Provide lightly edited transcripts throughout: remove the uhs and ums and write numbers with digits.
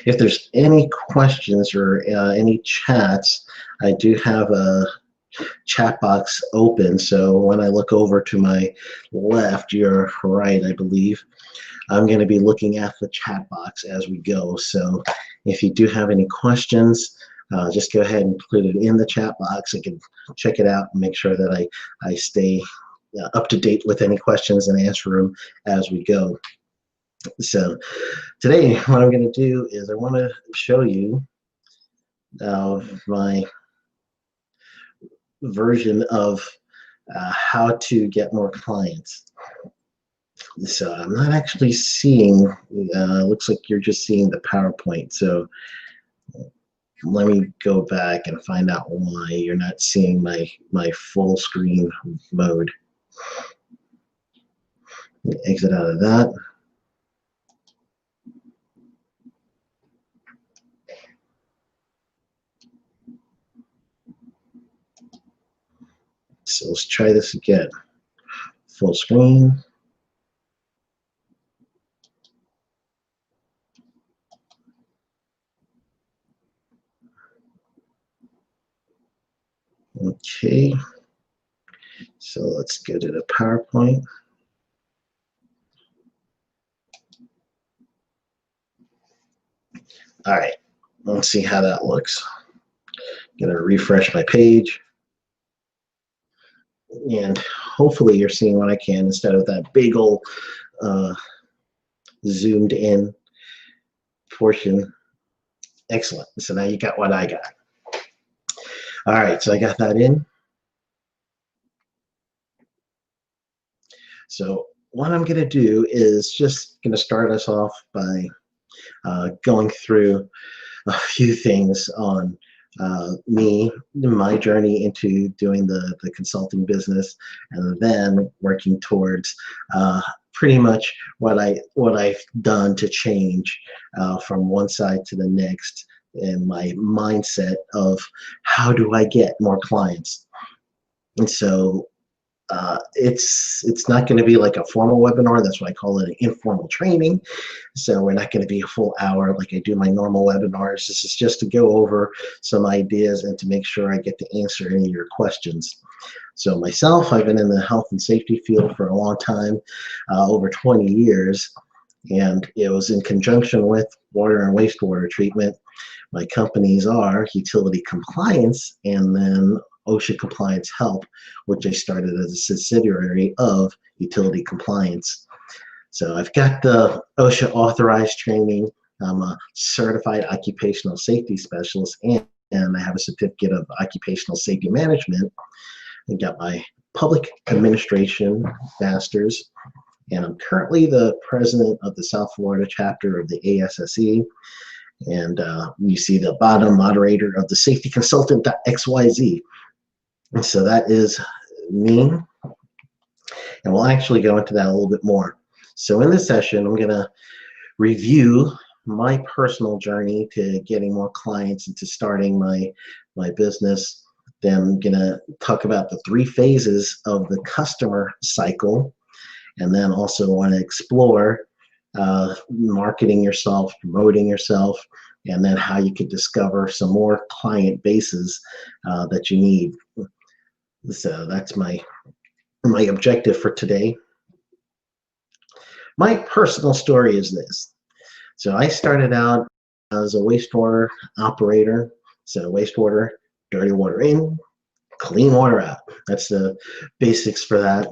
If there's any questions or any chats, I do have a chat box open. So when I look over to my left, your right, I believe, I'm going to be looking at the chat box as we go. So if you do have any questions, just go ahead and put it in the chat box. I can check it out and make sure that I stay up to date with any questions and answer them as we go. So today what I'm going to do is I want to show you my version of how to get more clients. So I'm not actually seeing, looks like you're just seeing the PowerPoint. So let me go back and find out why you're not seeing my full screen mode. Exit out of that. So let's try this again. Full screen. Okay, so let's go to the PowerPoint. All right, let's see how that looks. I'm gonna refresh my page. And hopefully you're seeing what I can instead of that big old zoomed in portion. Excellent, so now you got what I got. All right, so I got that in. So what I'm gonna do is just gonna start us off by going through a few things on my journey into doing the consulting business, and then working towards pretty much what I've done to change from one side to the next, and my mindset of how do I get more clients. And so it's not going to be like a formal webinar. That's why I call it an informal training. So we're not going to be a full hour like I do my normal webinars. This is just to go over some ideas and to make sure I get to answer any of your questions. So myself, I've been in the health and safety field for a long time, over 20 years, and it was in conjunction with water and wastewater treatment. My companies are Utility Compliance and then OSHA Compliance Help, which I started as a subsidiary of Utility Compliance. So I've got the OSHA authorized training. I'm a certified occupational safety specialist, and I have a certificate of occupational safety management. I got my public administration master's, and I'm currently the president of the South Florida chapter of the ASSE. And you see the bottom, moderator of the Safety Consultant.xyz. And so that is me, and we'll actually go into that a little bit more. So in this session, I'm going to review my personal journey to getting more clients and to starting my business. Then I'm going to talk about the 3 phases of the customer cycle, and then also want to explore marketing yourself, promoting yourself, and then how you could discover some more client bases that you need. So that's my objective for today. My personal story is this. So I started out as a wastewater operator. So wastewater, dirty water in, clean water out. That's the basics for that.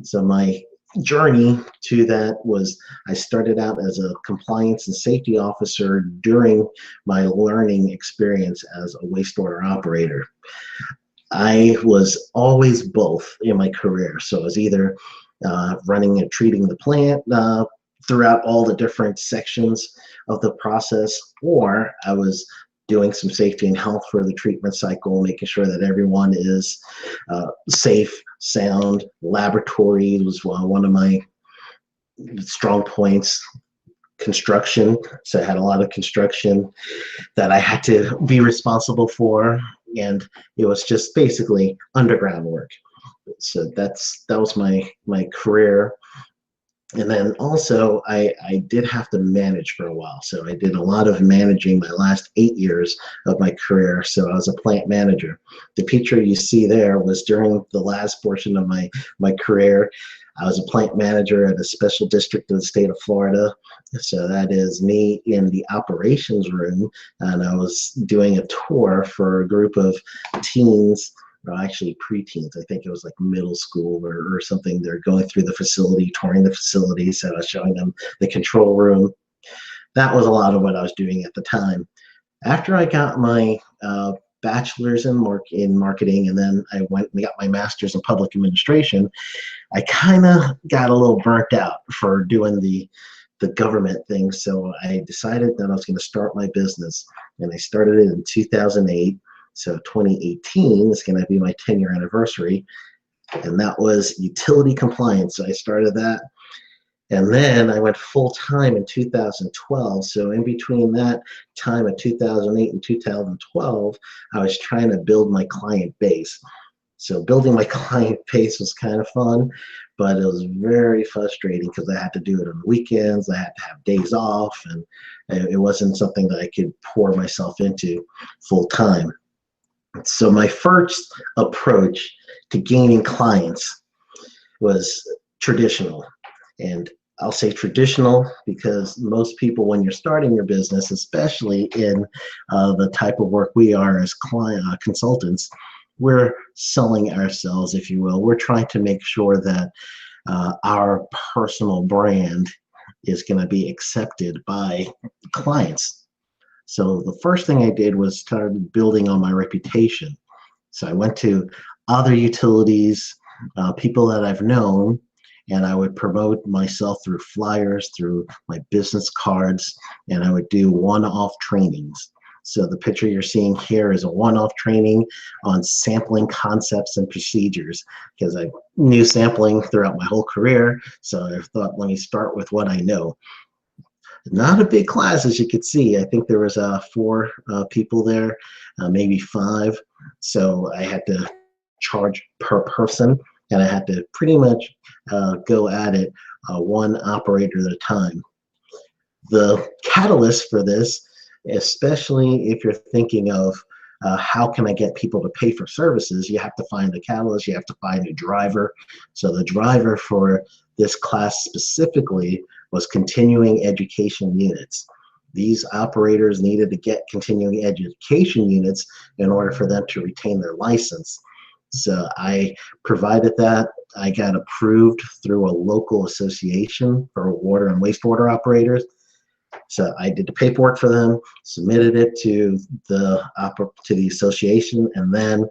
So my journey to that was I started out as a compliance and safety officer during my learning experience as a wastewater operator. I was always both in my career. So I was either running and treating the plant throughout all the different sections of the process, or I was doing some safety and health for the treatment cycle, making sure that everyone is safe, sound. Laboratory was one of my strong points. Construction, so I had a lot of construction that I had to be responsible for, and it was just basically underground work. So that was my career. And then also I did have to manage for a while. So I did a lot of managing my last 8 years of my career. So I was a plant manager. The picture you see there was during the last portion of my career. I was a plant manager at a special district of the state of Florida. So that is me in the operations room. And I was doing a tour for a group of teens, well, actually preteens. I think it was like middle school or something. They're going through the facility, touring the facility. So I was showing them the control room. That was a lot of what I was doing at the time. After I got my bachelor's in marketing, and then I went and got my master's in public administration, I kind of got a little burnt out for doing the government thing. So I decided that I was going to start my business, and I started it in 2008. So 2018 is going to be my 10-year anniversary, and that was utility compliance. So I started that, and then I went full time in 2012. So in between that time of 2008 and 2012, I was trying to build my client base. So building my client base was kind of fun, but it was very frustrating because I had to do it on weekends. I had to have days off, and it wasn't something that I could pour myself into full time. So my first approach to gaining clients was traditional. And I'll say traditional because most people, when you're starting your business, especially in the type of work we are as consultants, we're selling ourselves, if you will. We're trying to make sure that our personal brand is going to be accepted by clients. So the first thing I did was started building on my reputation. So I went to other utilities, people that I've known, and I would promote myself through flyers, through my business cards, and I would do one-off trainings. So the picture you're seeing here is a one-off training on sampling concepts and procedures, because I knew sampling throughout my whole career. So I thought, let me start with what I know. Not a big class, as you could see. I think there was 4 people there, maybe 5. So I had to charge per person, and I had to pretty much go at it one operator at a time. The catalyst for this, especially if you're thinking of how can I get people to pay for services, you have to find a catalyst, you have to find a driver. So the driver for this class specifically was continuing education units. These operators needed to get continuing education units in order for them to retain their license. So I provided that. I got approved through a local association for water and wastewater operators. So I did the paperwork for them, submitted it to the association, and then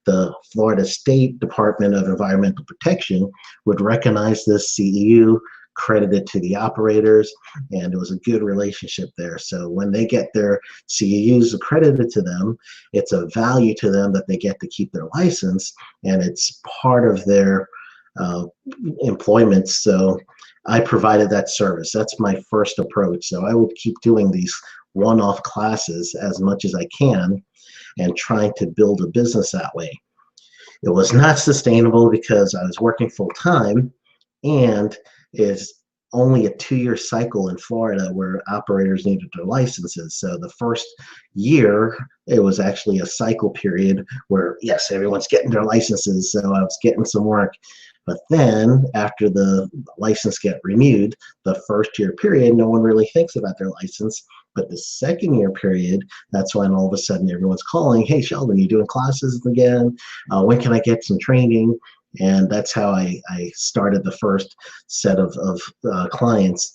the Florida State Department of Environmental Protection would recognize this CEU, credit it to the operators, and it was a good relationship there. So when they get their CEUs accredited to them, it's a value to them that they get to keep their license, and it's part of their employment. So I provided that service. That's my first approach. So I would keep doing these one-off classes as much as I can and trying to build a business that way. It was not sustainable because I was working full-time, and it's only a 2-year cycle in Florida where operators needed their licenses. So the first year, it was actually a cycle period where, yes, everyone's getting their licenses, so I was getting some work. But then after the license get renewed, the first year period, no one really thinks about their license. But the second year period, that's when all of a sudden everyone's calling, hey, Sheldon, you doing classes again? When can I get some training? And that's how I started the first set of clients.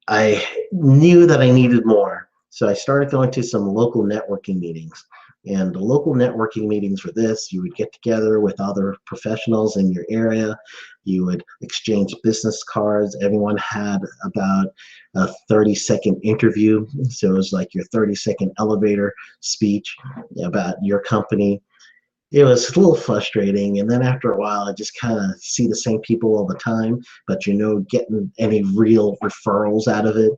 I knew that I needed more. So I started going to some local networking meetings. And the local networking meetings were this: you would get together with other professionals in your area, you would exchange business cards. Everyone had about a 30-second interview. So it was like your 30-second elevator speech about your company. It was a little frustrating, and then after a while I just kind of see the same people all the time, but getting any real referrals out of it.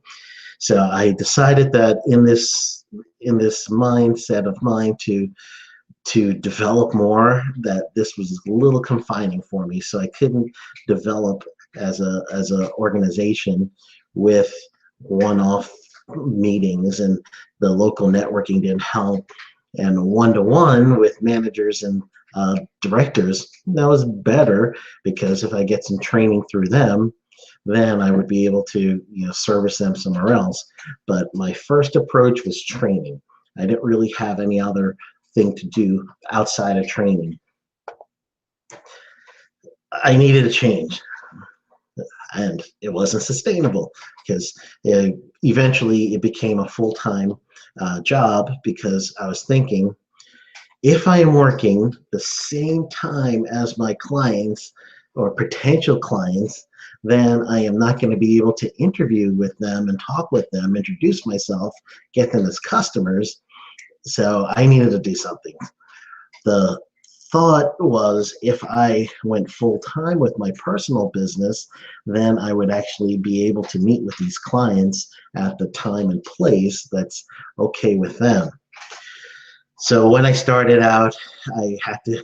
So I decided that in this mindset of mine to develop more, that this was a little confining for me. So I couldn't develop as a organization with one-off meetings, and the local networking didn't help. And one-to-one with managers and directors, that was better, because if I get some training through them, then I would be able to service them somewhere else. But my first approach was training. I didn't really have any other thing to do outside of training. I needed a change, and it wasn't sustainable, because eventually it became a full-time job, because I was thinking, if I am working the same time as my clients or potential clients, then I am not going to be able to interview with them and talk with them, introduce myself, get them as customers. So I needed to do something. The thought was, if I went full-time with my personal business, then I would actually be able to meet with these clients at the time and place that's okay with them. So when I started out, I had to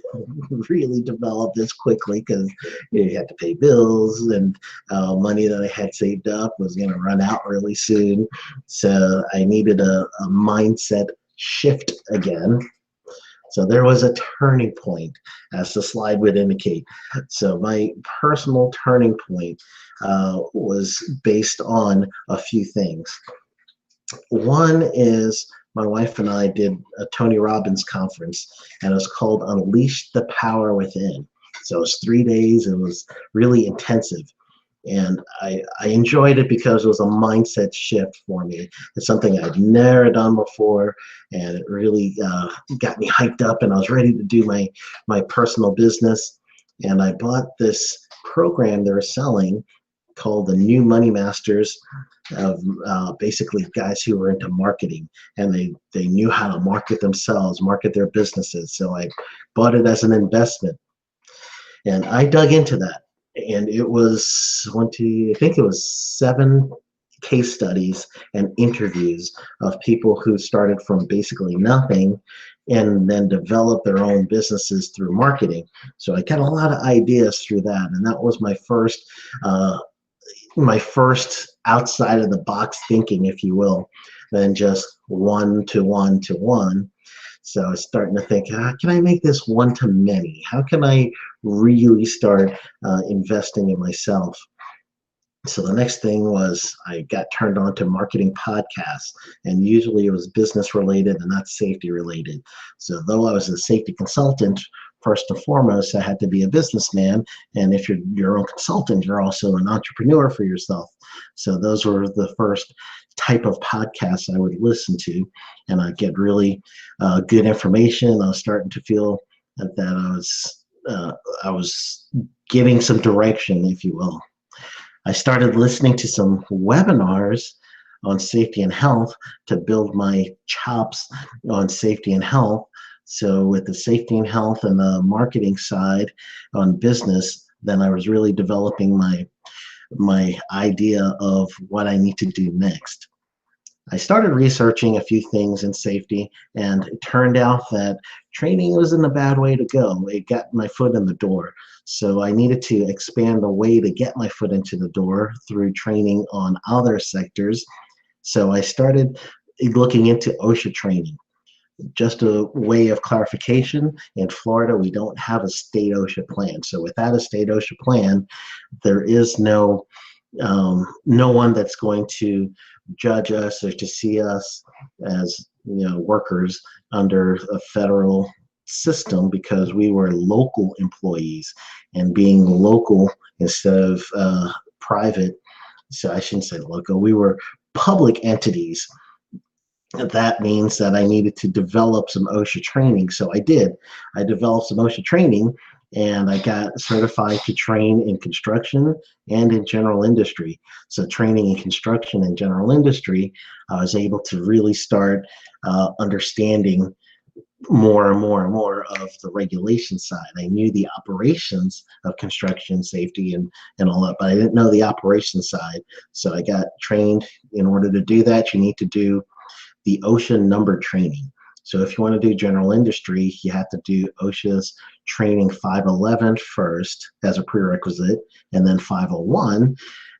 really develop this quickly, because you had to pay bills, and money that I had saved up was going to run out really soon. So I needed a mindset shift again. So there was a turning point, as the slide would indicate. So my personal turning point was based on a few things. One is, my wife and I did a Tony Robbins conference, and it was called Unleash the Power Within. So it was 3 days. It was really intensive. And I enjoyed it because it was a mindset shift for me. It's something I'd never done before, and it really got me hyped up, and I was ready to do my personal business. And I bought this program they were selling called the New Money Masters, of basically guys who were into marketing, and they knew how to market themselves, market their businesses. So I bought it as an investment, and I dug into that. And it was I think it was 7 case studies and interviews of people who started from basically nothing and then developed their own businesses through marketing. So I got a lot of ideas through that, and that was my first outside of the box thinking, if you will, than just one-to-one-to-one. So I was starting to think, how can I make this one-to-many? How can I really start investing in myself? So the next thing was, I got turned on to marketing podcasts, and usually it was business related and not safety related. So though I was a safety consultant, first and foremost, I had to be a businessman. And if you're your own consultant, you're also an entrepreneur for yourself. So those were the first type of podcasts I would listen to, and I get really good information. I was starting to feel that I was getting some direction, if you will. I started listening to some webinars on safety and health to build my chops on safety and health. So with the safety and health and the marketing side on business, then I was really developing my idea of what I need to do next. I started researching a few things in safety, and it turned out that training wasn't a bad way to go. It got my foot in the door. So I needed to expand the way to get my foot into the door through training on other sectors. So I started looking into OSHA training. Just a way of clarification, in Florida, we don't have a state OSHA plan. So without a state OSHA plan, there is no one that's going to judge us or to see us as workers under a federal system, because we were local employees, and being local instead of private. So I shouldn't say local, we were public entities. That means that I needed to develop some OSHA training. So I did. I developed some OSHA training, and I got certified to train in construction and in general industry. So training in construction and general industry, I was able to really start understanding more and more and more of the regulation side. I knew the operations of construction safety and all that, but I didn't know the operations side. So I got trained. In order to do that, you need to do the OSHA number training. So if you want to do general industry, you have to do OSHA's training 511 first as a prerequisite, and then 501.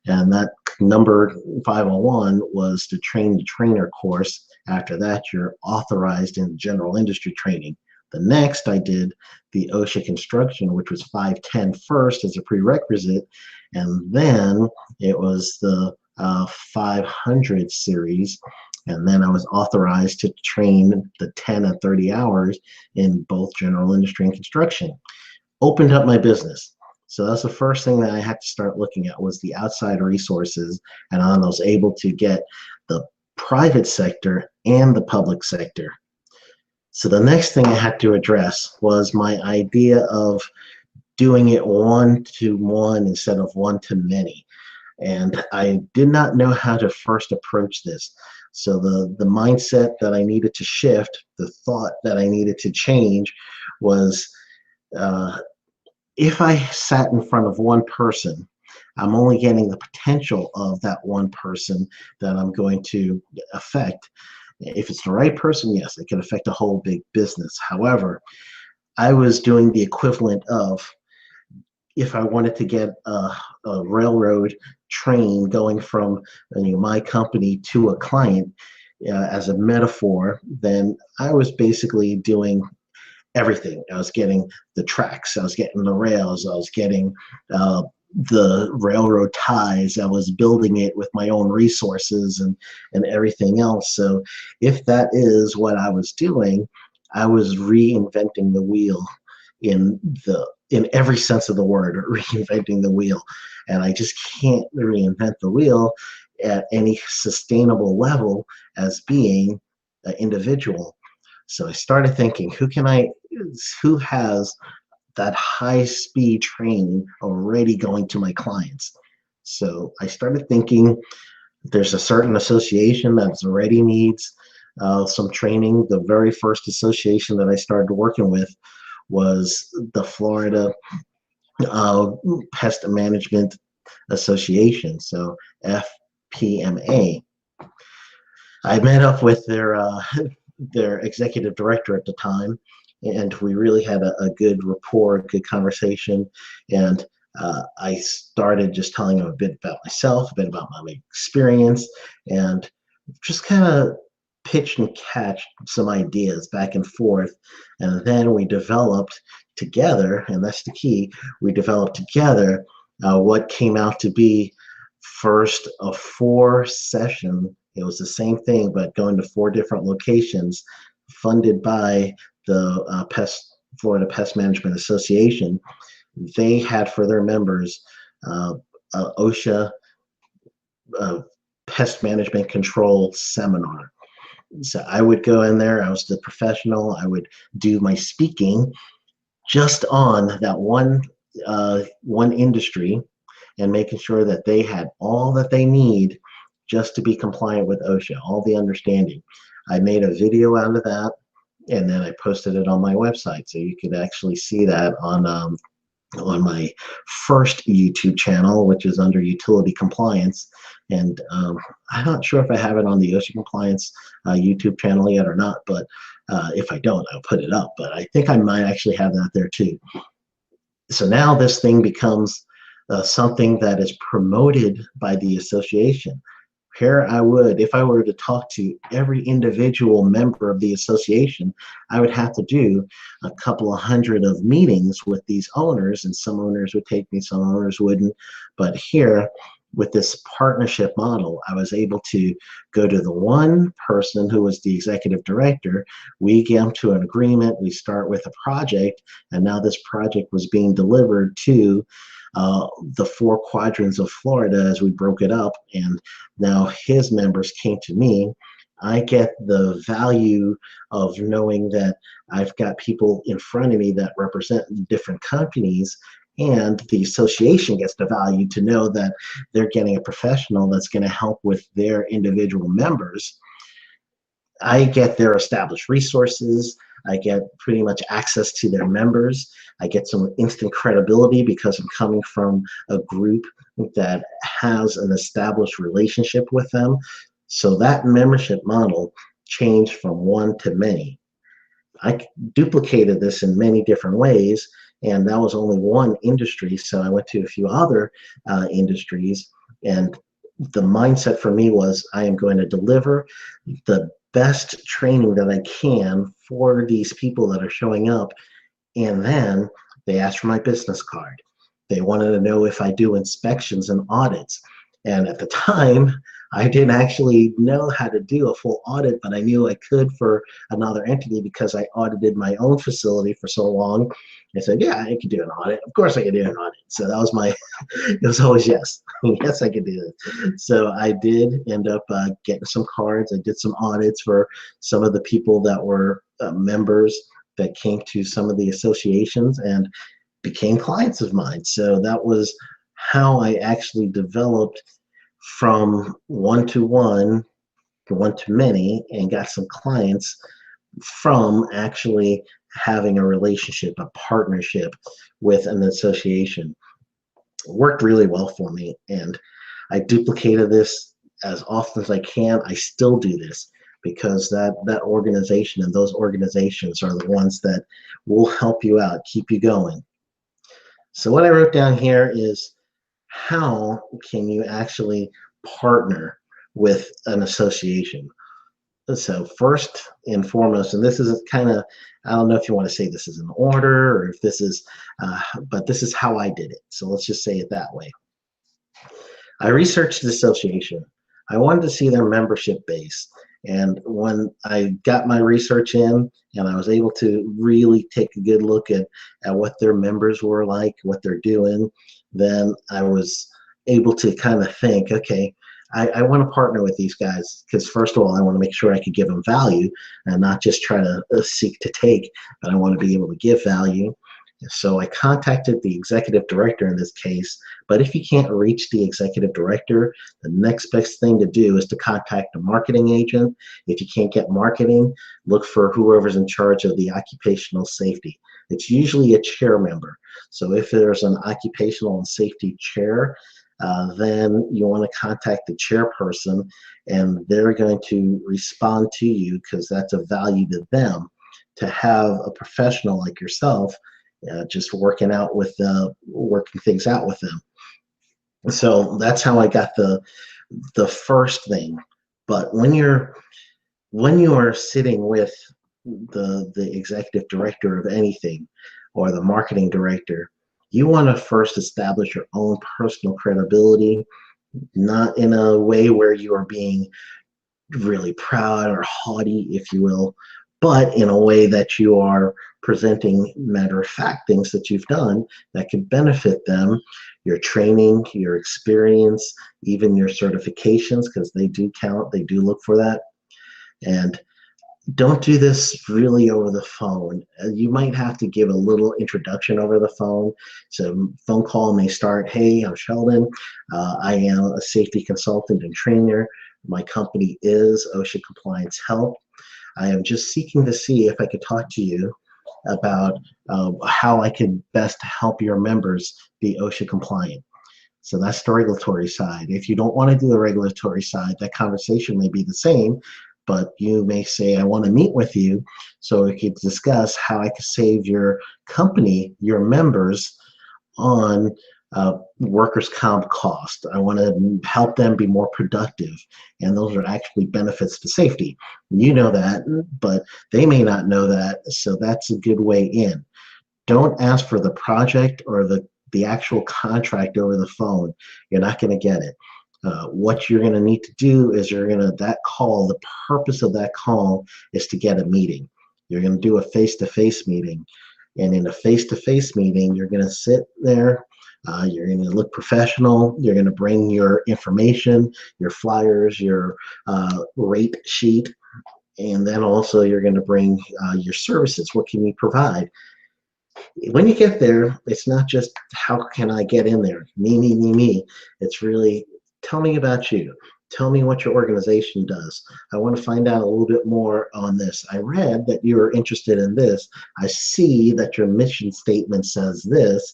And that number 501 was the train the trainer course. After that, you're authorized in general industry training. The next, I did the OSHA construction, which was 510 first as a prerequisite, and then it was the 500 series, and then I was authorized to train the 10 and 30 hours in both general industry and construction. Opened up my business. So that's the first thing that I had to start looking at was the outside resources, and I was able to get the private sector and the public sector. So the next thing I had to address was my idea of doing it one-to-one instead of one-to-many. And I did not know how to first approach this. So the mindset that I needed to shift, the thought that I needed to change was, if I sat in front of one person, I'm only getting the potential of that one person that I'm going to affect. If it's the right person, yes, it can affect a whole big business. However, I was doing the equivalent of, if I wanted to get a railroad train going from my company to a client, as a metaphor, then I was basically doing everything. I was getting the tracks, I was getting the rails, I was getting the railroad ties, I was building it with my own resources and everything else. So if that is what I was doing, I was reinventing the wheel in every sense of the word, reinventing the wheel. And I just can't reinvent the wheel at any sustainable level as being an individual. So I started thinking, who has that high speed train already going to my clients? So I started thinking, there's a certain association that already needs some training. The very first association that I started working with was the Florida Pest Management Association, so FPMA. I met up with their executive director at the time, and we really had a good rapport, good conversation. And I started just telling him a bit about myself, a bit about my experience, and just kind of pitch and catch some ideas back and forth. And then we developed together, and that's the key, we developed together what came out to be first a 4-session. It was the same thing, but going to 4 different locations, funded by the Florida Pest Management Association. They had for their members OSHA pest management control seminar. So I would go in there, I was the professional, I would do my speaking just on that one industry, and making sure that they had all that they need just to be compliant with OSHA, all the understanding. I made a video out of that, and then I posted it on my website, so you could actually see that on my first YouTube channel, which is under Utility Compliance. And I'm not sure if I have it on the OSHA Compliance YouTube channel yet or not, but if I don't, I'll put it up. But I think I might actually have that there too. So now this thing becomes something that is promoted by the association. Here I would, if I were to talk to every individual member of the association, I would have to do a couple of hundred of meetings with these owners, and some owners would take me, some owners wouldn't. But here, with this partnership model, I was able to go to the one person who was the executive director. We came to an agreement, we start with a project, and now this project was being delivered to the 4 quadrants of Florida as we broke it up, and now his members came to me. I get the value of knowing that I've got people in front of me that represent different companies, and the association gets the value to know that they're getting a professional that's going to help with their individual members. I get their established resources. I get pretty much access to their members. I get some instant credibility because I'm coming from a group that has an established relationship with them. So that membership model changed from one to many. duplicated this in many different ways, and that was only one industry. So I went to a few other industries, and the mindset for me was I am going to deliver the best training that I can for these people that are showing up. And then they asked for my business card. They wanted to know if I do inspections and audits. And at the time, I didn't actually know how to do a full audit, but I knew I could for another entity because I audited my own facility for so long. I said, yeah, I could do an audit. Of course I could do an audit. So that was my, it was always yes. Yes, I could do it. So I did end up getting some cards. I did some audits for some of the people that were members that came to some of the associations and became clients of mine. So that was how I actually developed from one to one to one to many and got some clients from actually having a relationship, a partnership with an association. It worked really well for me, and I duplicated this as often as I can. I still do this because that organization and those organizations are the ones that will help you out, keep you going. So what I wrote down here is how can you actually partner with an association? So first and foremost, and this is kind of, I don't know if you want to say this is an order or if this is, but this is how I did it. So let's just say it that way. I researched the association. I wanted to see their membership base. And when I got my research in and I was able to really take a good look at what their members were like, what they're doing, then I was able to kind of think, okay, I want to partner with these guys because first of all, I want to make sure I could give them value and not just try to seek to take, but I want to be able to give value. So I contacted the executive director in this case, but if you can't reach the executive director, the next best thing to do is to contact a marketing agent. If you can't get marketing, look for whoever's in charge of the occupational safety. It's usually a chair member. So if there's an occupational and safety chair, then you want to contact the chairperson and they're going to respond to you because that's a value to them to have a professional like yourself just working things out with them. So that's how I got the first thing. But when you are sitting with the executive director of anything or the marketing director, you want to first establish your own personal credibility, not in a way where you are being really proud or haughty, if you will, but in a way that you are presenting matter of fact things that you've done that could benefit them, your training, your experience, even your certifications, because they do count, they do look for that. And don't do this really over the phone. You might have to give a little introduction over the phone. So phone call may start, hey, I'm Sheldon. I am a safety consultant and trainer. My company is OSHA Compliance Help. I am just seeking to see if I could talk to you about how I can best help your members be OSHA compliant. So that's the regulatory side. If you don't want to do the regulatory side, that conversation may be the same, but you may say, I want to meet with you so we could discuss how I could save your company, your members, on workers' comp cost. I want to help them be more productive, and those are actually benefits to safety. You know that, but they may not know that, so that's a good way in. Don't ask for the project or the actual contract over the phone. You're not going to get it. What you're going to need to do is the purpose of that call is to get a meeting. You're going to do a face-to-face meeting. And in a face-to-face meeting, you're going to sit there. You're going to look professional. You're going to bring your information, your flyers, your rate sheet, and then also you're going to bring your services. What can you provide? When you get there, it's not just how can I get in there? Me, me, me, me. It's really tell me about you. Tell me what your organization does. I want to find out a little bit more on this. I read that you're interested in this. I see that your mission statement says this.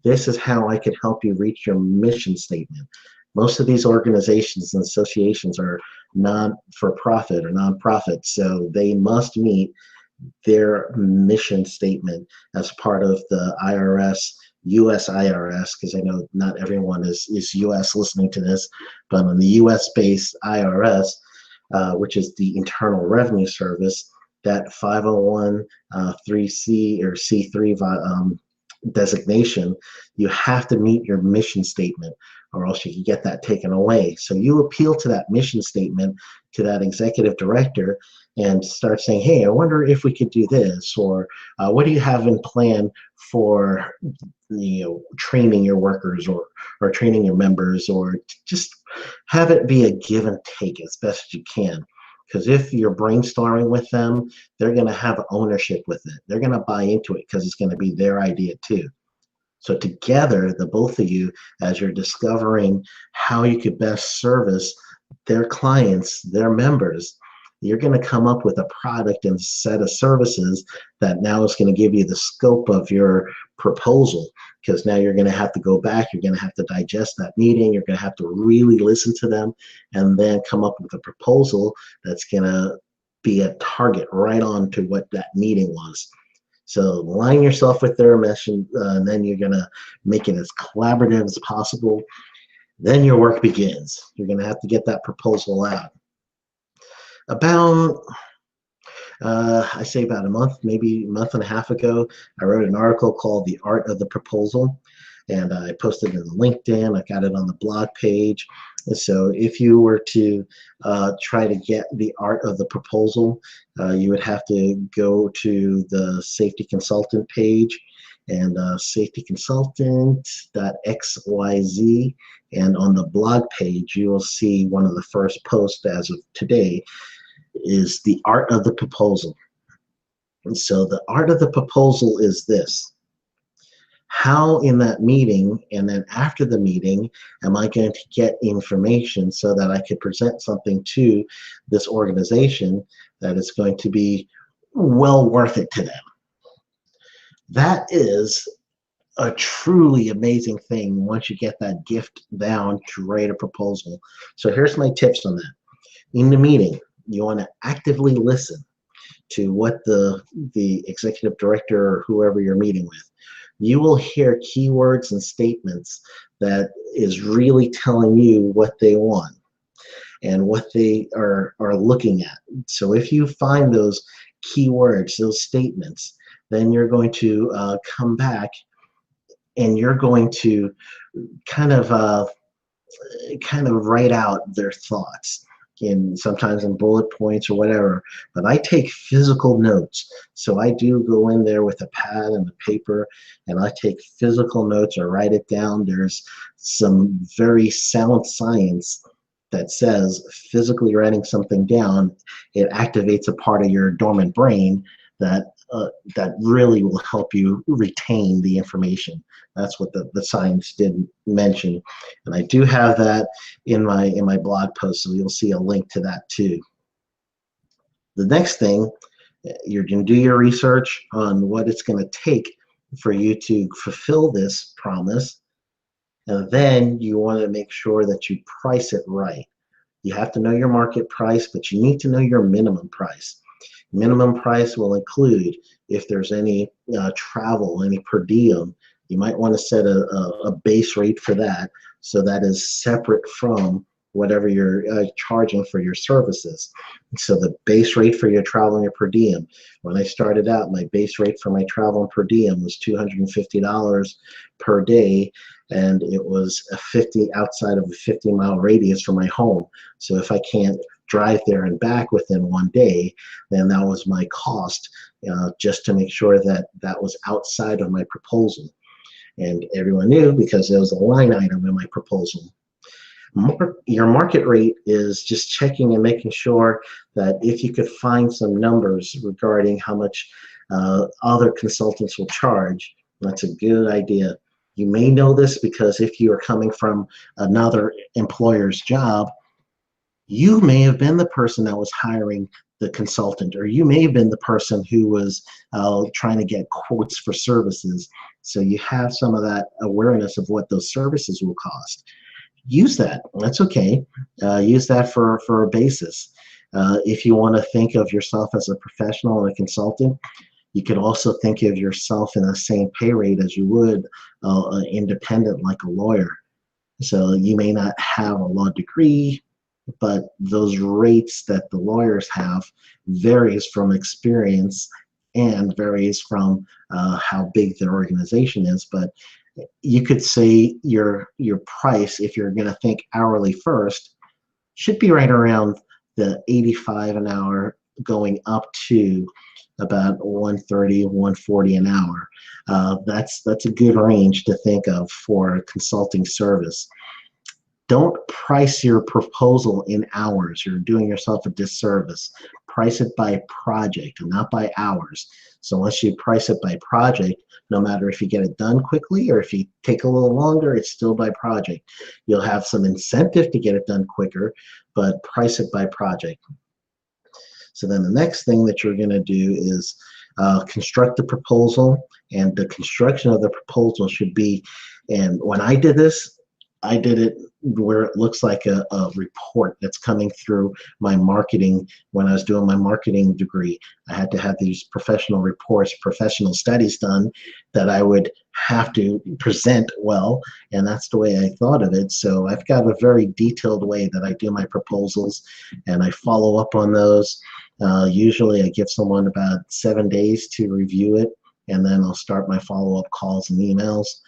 This is how I could help you reach your mission statement. Most of these organizations and associations are non-for-profit or nonprofit, so they must meet their mission statement as part of the IRS, US IRS, because I know not everyone is US listening to this, but on the US based IRS, which is the Internal Revenue Service, that 501 3C or C3 designation, you have to meet your mission statement or else you can get that taken away. So you appeal to that mission statement to that executive director and start saying, hey, I wonder if we could do this, or what do you have in plan for training your workers or training your members, or just have it be a give and take as best you can. Because if you're brainstorming with them, they're going to have ownership with it. They're going to buy into it because it's going to be their idea too. So together, the both of you, as you're discovering how you could best service their clients, their members, you're going to come up with a product and set of services that now is going to give you the scope of your proposal. Because now you're going to have to go back, you're going to have to digest that meeting, you're going to have to really listen to them, and then come up with a proposal that's going to be a target right on to what that meeting was. So align yourself with their mission, and then you're going to make it as collaborative as possible. Then your work begins. You're going to have to get that proposal out. About, I say about a month, maybe a month and a half ago, I wrote an article called The Art of the Proposal, and I posted it on LinkedIn. I got it on the blog page. And so if you were to try to get the art of the proposal, you would have to go to the safety consultant page and safetyconsultant.xyz. And on the blog page, you will see one of the first posts as of today is the art of the proposal. And so the art of the proposal is this. How in that meeting and then after the meeting am I going to get information so that I could present something to this organization that is going to be well worth it to them? That is a truly amazing thing once you get that gift down to write a proposal. So here's my tips on that. In the meeting, you want to actively listen to what the executive director or whoever you're meeting with. You will hear keywords and statements that is really telling you what they want and what they are looking at. So if you find those keywords, those statements, then you're going to come back and you're going to kind of write out their thoughts. Sometimes in bullet points or whatever, but I take physical notes. So I do go in there with a pad and a paper and I take physical notes or write it down. There's some very sound science that says physically writing something down, it activates a part of your dormant brain that really will help you retain the information. That's what the science did mention, and I do have that in my blog post, so you'll see a link to that too. The next thing, you're going to do your research on what it's going to take for you to fulfill this promise, and then you want to make sure that you price it right. You have to know your market price, but you need to know your minimum price. Minimum price will include if there's any travel, any per diem. You might want to set a base rate for that, so that is separate from whatever you're charging for your services. So the base rate for your travel and your per diem. When I started out, my base rate for my travel and per diem was $250 per day, and it was outside of a 50-mile radius from my home. So if I can't drive there and back within one day, then that was my cost, just to make sure that that was outside of my proposal. And everyone knew because there was a line item in my proposal. Your market rate is just checking and making sure that if you could find some numbers regarding how much other consultants will charge, that's a good idea. You may know this because if you are coming from another employer's job, you may have been the person that was hiring the consultant, or you may have been the person who was trying to get quotes for services. So you have some of that awareness of what those services will cost. Use that. That's okay. Use that for a basis. If you want to think of yourself as a professional and a consultant, you could also think of yourself in the same pay rate as you would independent, like a lawyer. So you may not have a law degree, but those rates that the lawyers have varies from experience and varies from how big their organization is. But you could say your price, if you're going to think hourly first, should be right around the 85 an hour, going up to about 130, 140 an hour. That's a good range to think of for a consulting service. Don't price your proposal in hours. You're doing yourself a disservice. Price it by project and not by hours. So once you price it by project, no matter if you get it done quickly or if you take a little longer, it's still by project. You'll have some incentive to get it done quicker, but price it by project. So then the next thing that you're going to do is construct the proposal, and the construction of the proposal should be, and when I did this, I did it where it looks like a report that's coming through my marketing. When I was doing my marketing degree, I had to have these professional reports, professional studies done that I would have to present well, and that's the way I thought of it. So I've got a very detailed way that I do my proposals, and I follow up on those. Usually I give someone about 7 days to review it, and then I'll start my follow-up calls and emails.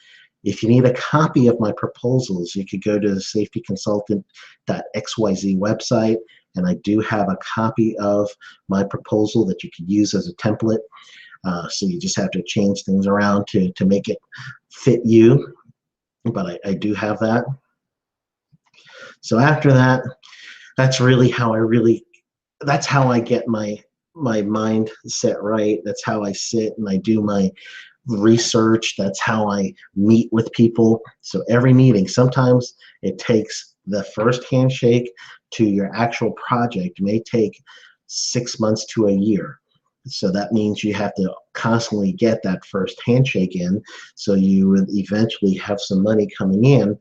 If you need a copy of my proposals, you could go to the safetyconsultant.xyz website, and I do have a copy of my proposal that you could use as a template. So you just have to change things around to make it fit you, but I do have that. So after that, that's really how that's how I get my mind set right. That's how I sit and I do my research. That's how I meet with people. So every meeting, sometimes it takes the first handshake to your actual project may take 6 months to a year. So that means you have to constantly get that first handshake in, so you would eventually have some money coming in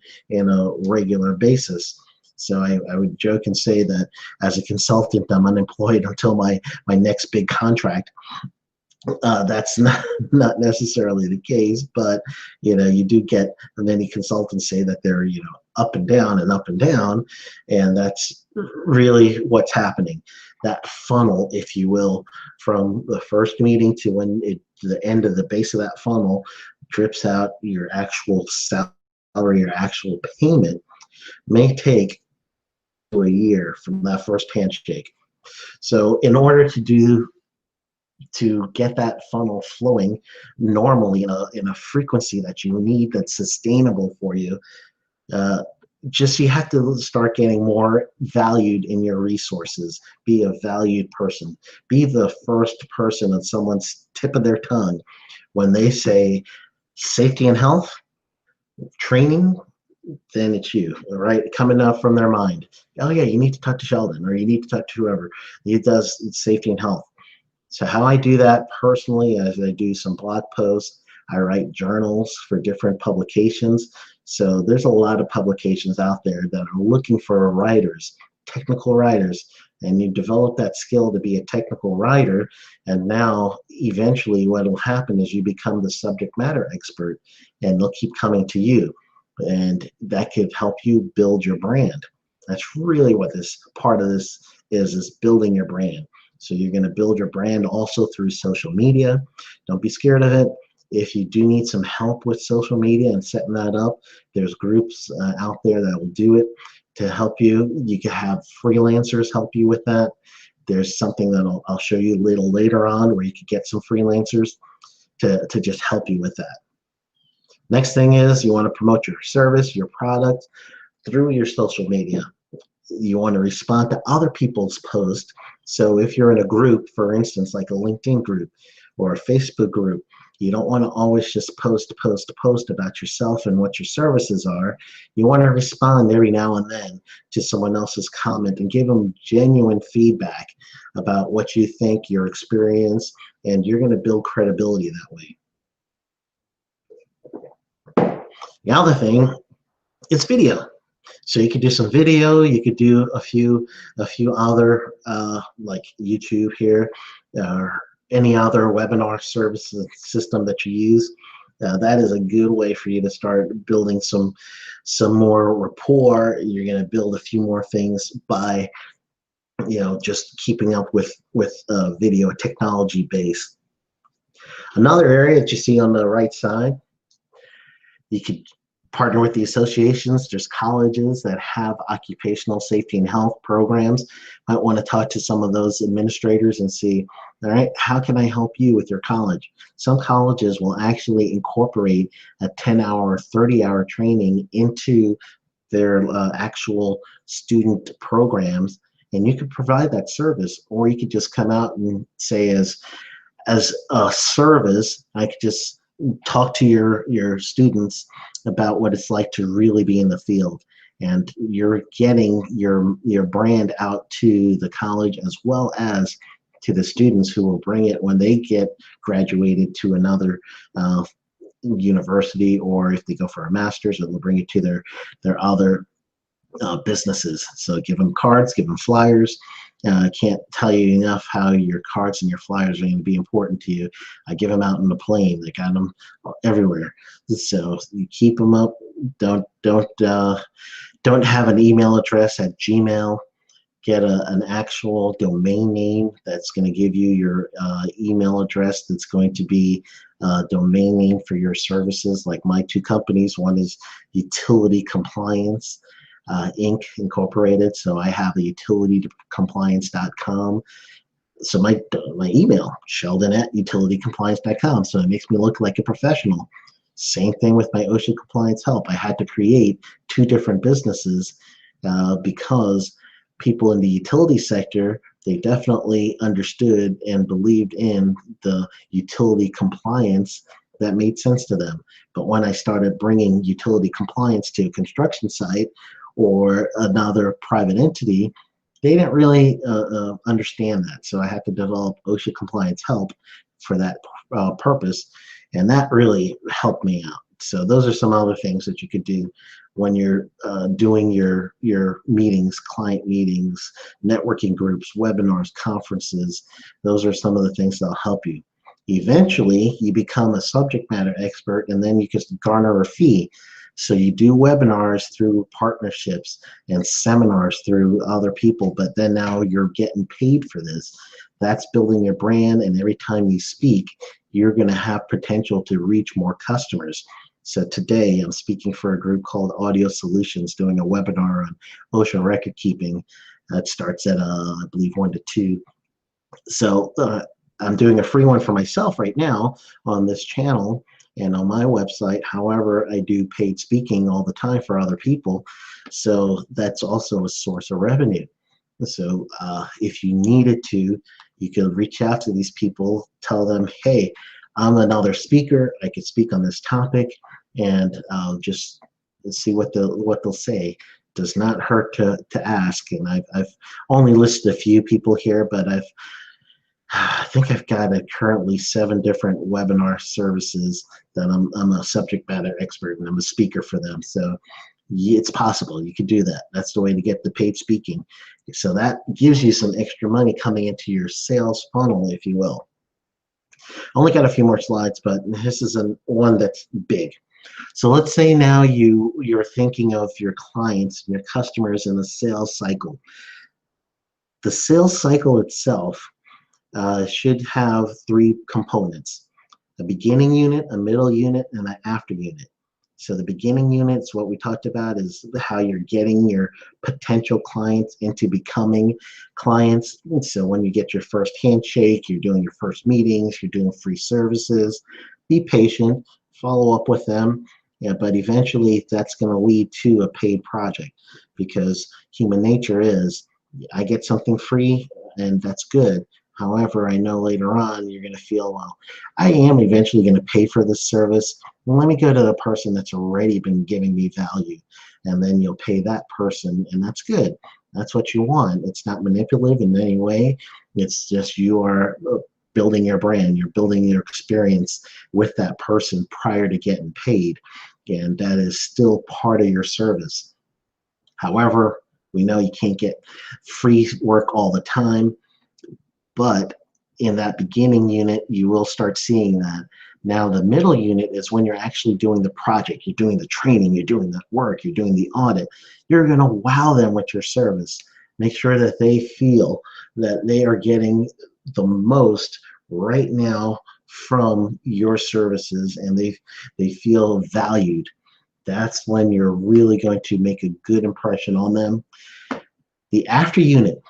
a regular basis. So I would joke and say that as a consultant, I'm unemployed until my next big contract. That's not necessarily the case, but you do get many consultants say that they're up and down and up and down, and that's really what's happening. That funnel, if you will, from the first meeting to the end of the base of that funnel drips out your actual salary, your actual payment, may take a year from that first handshake. So in order to get that funnel flowing normally in a frequency that you need, that's sustainable for you, you have to start getting more valued in your resources. Be a valued person. Be the first person on someone's tip of their tongue when they say safety and health, training, then it's you, all right? Coming up from their mind. Oh yeah, you need to talk to Sheldon, or you need to talk to whoever. He does safety and health. So how I do that personally is I do some blog posts. I write journals for different publications. So there's a lot of publications out there that are looking for writers, technical writers, and you develop that skill to be a technical writer, and now eventually what will happen is you become the subject matter expert, and they'll keep coming to you, and that could help you build your brand. That's really what this part of this is building your brand. So you're going to build your brand also through social media. Don't be scared of it. If you do need some help with social media and setting that up, there's groups out there that will do it to help you. You can have freelancers help you with that. There's something that I'll show you a little later on where you can get some freelancers to just help you with that. Next thing is you want to promote your service, your product through your social media. You want to respond to other people's posts. So if you're in a group, for instance, like a LinkedIn group or a Facebook group, you don't want to always just post about yourself and what your services are. You want to respond every now and then to someone else's comment and give them genuine feedback about what you think, your experience, and you're going to build credibility that way. The other thing is video. So you could do some video, you could do a few other like YouTube here, or any other webinar service system that you use. That is a good way for you to start building some more rapport. You're going to build a few more things by just keeping up with video technology base. Another area that you see on the right side, you could partner with the associations. There's colleges that have occupational safety and health programs. Might want to talk to some of those administrators and see, all right, how can I help you with your college? Some colleges will actually incorporate a 10-hour, 30-hour training into their actual student programs, and you could provide that service, or you could just come out and say, as a service, I could just talk to your students about what it's like to really be in the field, and you're getting your brand out to the college as well as to the students who will bring it when they get graduated to another university, or if they go for a master's, it will bring it to their other businesses. So give them cards, give them flyers. I can't tell you enough how your cards and your flyers are going to be important to you. I give them out in the plane. They got them everywhere. So you keep them up. Don't have an email address at Gmail. Get an actual domain name that's going to give you your email address. That's going to be a domain name for your services. Like my two companies, one is Utility Compliance Inc. Incorporated. So I have a utilitycompliance.com. So my email, sheldon@utilitycompliance.com. So it makes me look like a professional. Same thing with my OSHA compliance help. I had to create two different businesses because people in the utility sector, they definitely understood and believed in the utility compliance. That made sense to them. But when I started bringing utility compliance to a construction site or another private entity, they didn't really understand that. So I had to develop OSHA compliance help for that purpose, and that really helped me out. So those are some other things that you could do when you're doing your meetings, client meetings, networking groups, webinars, conferences. Those are some of the things that'll help you. Eventually, you become a subject matter expert, and then you can garner a fee. So you do webinars through partnerships and seminars through other people, but then now you're getting paid for this. That's building your brand, and every time you speak, you're going to have potential to reach more customers. So today I'm speaking for a group called Audio Solutions, doing a webinar on OSHA record keeping. That starts at, I believe, 1 to 2. So I'm doing a free one for myself right now on this channel and on my website. However, I do paid speaking all the time for other people. So that's also a source of revenue. So if you needed to, you could reach out to these people, tell them, hey, I'm another speaker. I could speak on this topic, and just see what they'll say. Does not hurt to ask. And I've only listed a few people here, but I think I've got currently 7 different webinar services that I'm a subject matter expert, and I'm a speaker for them. So it's possible you could do that. That's the way to get the paid speaking. So that gives you some extra money coming into your sales funnel, if you will. I only got a few more slides, but this is one that's big. So let's say now you're thinking of your clients and your customers in the sales cycle. The sales cycle itself should have 3 components: a beginning unit, a middle unit, and an after unit. So the beginning unit is what we talked about, is how you're getting your potential clients into becoming clients. So when you get your first handshake, you're doing your first meetings, you're doing free services. Be patient, follow up with them, but eventually that's going to lead to a paid project, because human nature is, I get something free and that's good. However, I know later on you're going to feel, well, I am eventually going to pay for this service. Well, let me go to the person that's already been giving me value, and then you'll pay that person, and that's good. That's what you want. It's not manipulative in any way. It's just you are building your brand. You're building your experience with that person prior to getting paid, and that is still part of your service. However, we know you can't get free work all the time, but in that beginning unit, you will start seeing that. Now, the middle unit is when you're actually doing the project, you're doing the training, you're doing the work, you're doing the audit. You're going to wow them with your service. Make sure that they feel that they are getting the most right now from your services, and they feel valued. That's when you're really going to make a good impression on them. The after unit,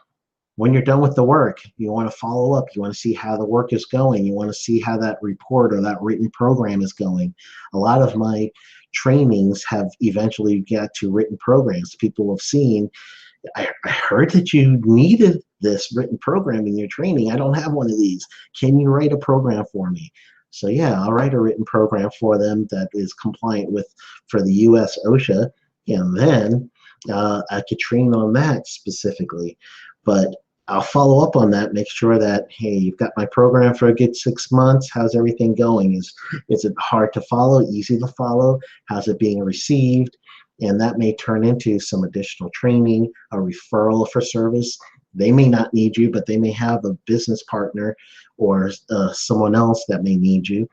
when you're done with the work, you want to follow up. You want to see how the work is going. You want to see how that report or that written program is going. A lot of my trainings have eventually got to written programs. People have seen, I heard that you needed this written program in your training. I don't have one of these. Can you write a program for me? So yeah, I'll write a written program for them that is compliant with for the US OSHA, and then I could train on that specifically. But I'll follow up on that, make sure that, hey, you've got my program for a good 6 months. How's everything going? Is it hard to follow, easy to follow? How's it being received? And that may turn into some additional training, a referral for service. They may not need you, but they may have a business partner or someone else that may need you.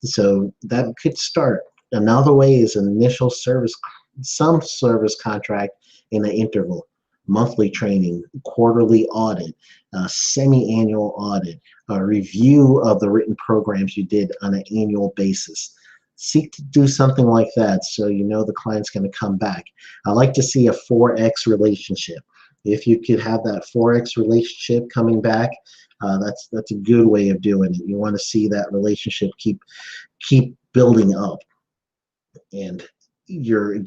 So that could start. Another way is initial service, some service contract in the interval, monthly training, quarterly audit, semi-annual audit, a review of the written programs you did on an annual basis. Seek to do something like that so you know the client's going to come back. I like to see a 4x relationship. If you could have that 4x relationship coming back, that's a good way of doing it. You want to see that relationship keep building up, and you're